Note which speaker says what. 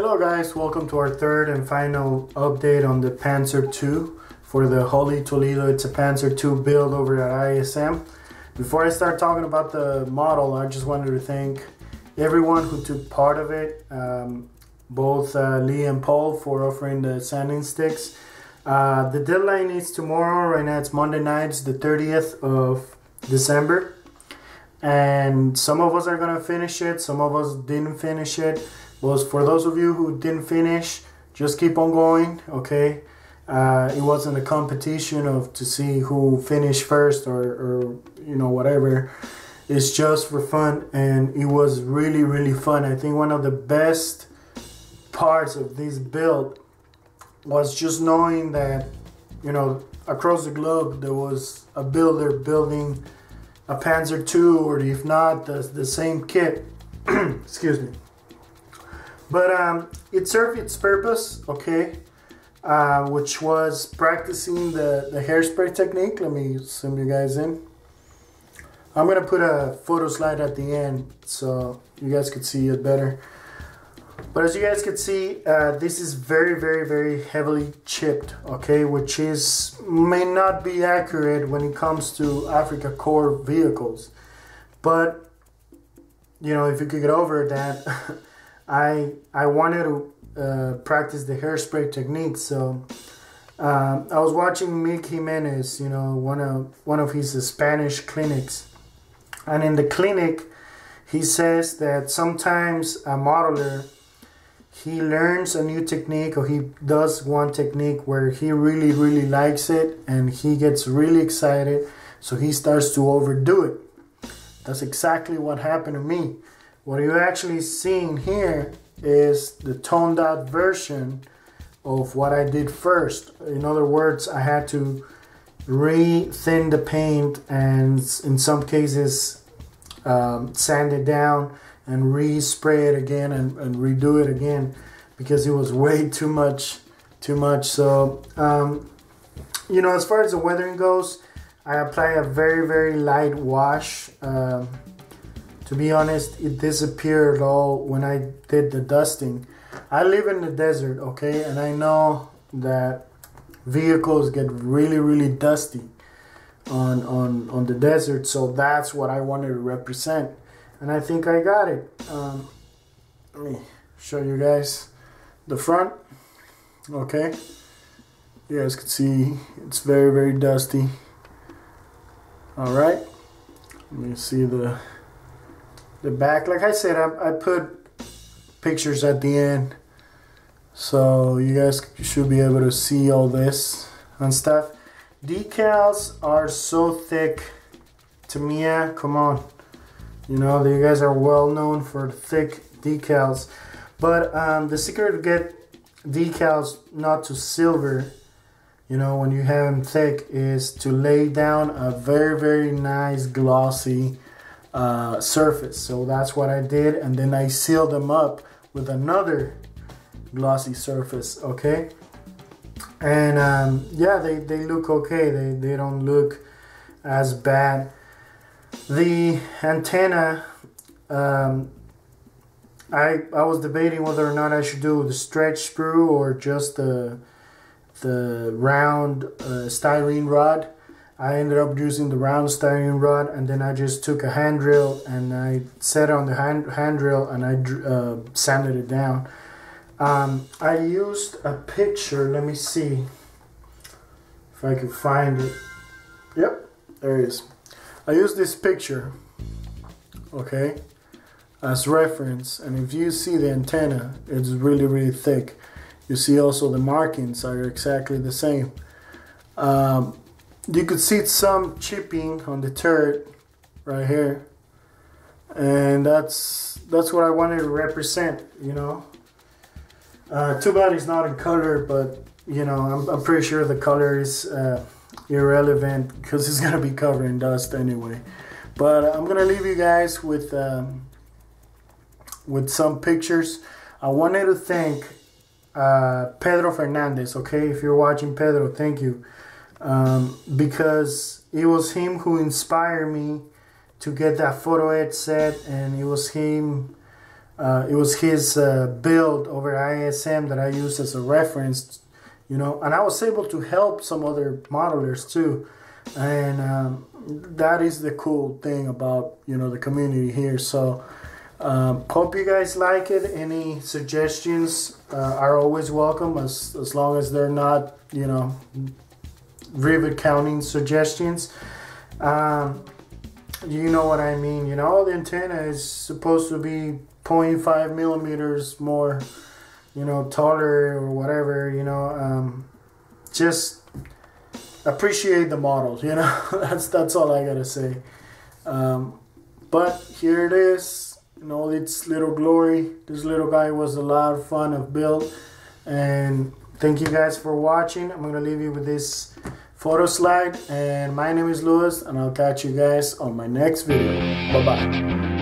Speaker 1: Hello guys, welcome to our third and final update on the Panzer II for the Holy Toledo. It's a Panzer II build over at ISM. Before I start talking about the model, I just wanted to thank everyone who took part of it, both Lee and Paul for offering the sanding sticks. The deadline is tomorrow. Right now it's Monday night, it's the 30th of December. And some of us are going to finish it, some of us didn't finish it. But for those of you who didn't finish, just keep on going, okay? It wasn't a competition to see who finished first or you know, whatever. It's just for fun, and it was really, really fun. I think one of the best parts of this build was just knowing that, you know, across the globe there was a builder building a Panzer II, or if not, the same kit. Excuse me. But it served its purpose, okay, which was practicing the hairspray technique. Let me zoom you guys in. I'm going to put a photo slide at the end so you guys could see it better. But as you guys can see, this is very, very, very heavily chipped, okay, which may not be accurate when it comes to Africa Corps vehicles. But, you know, if you could get over that, I wanted to practice the hairspray technique. So I was watching Mick Jimenez, you know, one of his Spanish clinics. And in the clinic, he says that sometimes a modeler, he learns a new technique, or he does one technique where he really, really likes it and he gets really excited, so he starts to overdo it. That's exactly what happened to me. What you're actually seeing here is the toned out version of what I did first. In other words, I had to re-thin the paint and in some cases sand it down and re-spray it again and redo it again because it was way too much. So you know, as far as the weathering goes, I apply a very, very light wash. To be honest, it disappeared all when I did the dusting. I live in the desert, okay, and I know that vehicles get really, really dusty on the desert, so that's what I wanted to represent. And I think I got it. Let me show you guys the front. Okay, you guys can see it's very, very dusty. All right, let me see the back. Like I said, I put pictures at the end, so you guys should be able to see all this and stuff. Decals are so thick. Tamiya, come on. You know, you guys are well known for thick decals. But the secret to get decals not to silver, you know, when you have them thick, is to lay down a very, very nice glossy surface. So that's what I did, and then I sealed them up with another glossy surface, okay? And yeah, they look okay. They don't look as bad. The antenna, I was debating whether or not I should do the stretch sprue or just the round styrene rod. I ended up using the round styrene rod, and then I just took a hand drill and I set it on the hand drill and I sanded it down. I used a picture. Let me see if I can find it. Yep, there it is. I used this picture, okay, as reference, and if you see the antenna, it's really, really thick. You see also the markings are exactly the same. You could see some chipping on the turret right here, and that's what I wanted to represent, you know. Too bad it's not in color, but you know, I'm pretty sure the color is irrelevant because it's gonna be covered in dust anyway. But I'm gonna leave you guys with some pictures. I wanted to thank Pedro Fernandez. Okay, if you're watching, Pedro, thank you, because it was him who inspired me to get that photo edit set, and it was him It was his build over ISM that I used as a reference, you know, and I was able to help some other modelers too. And that is the cool thing about, you know, the community here. So hope you guys like it. Any suggestions are always welcome, as long as they're not, you know, rivet counting suggestions. You know what I mean. You know, the antenna is supposed to be 0.5 millimeters more, you know, taller or whatever, you know. Just appreciate the models, you know. that's all I gotta say. But here it is, in all its little glory. This little guy was a lot of fun of build, and thank you guys for watching. I'm gonna leave you with this photo slide, and my name is Louis, and I'll catch you guys on my next video. Bye bye.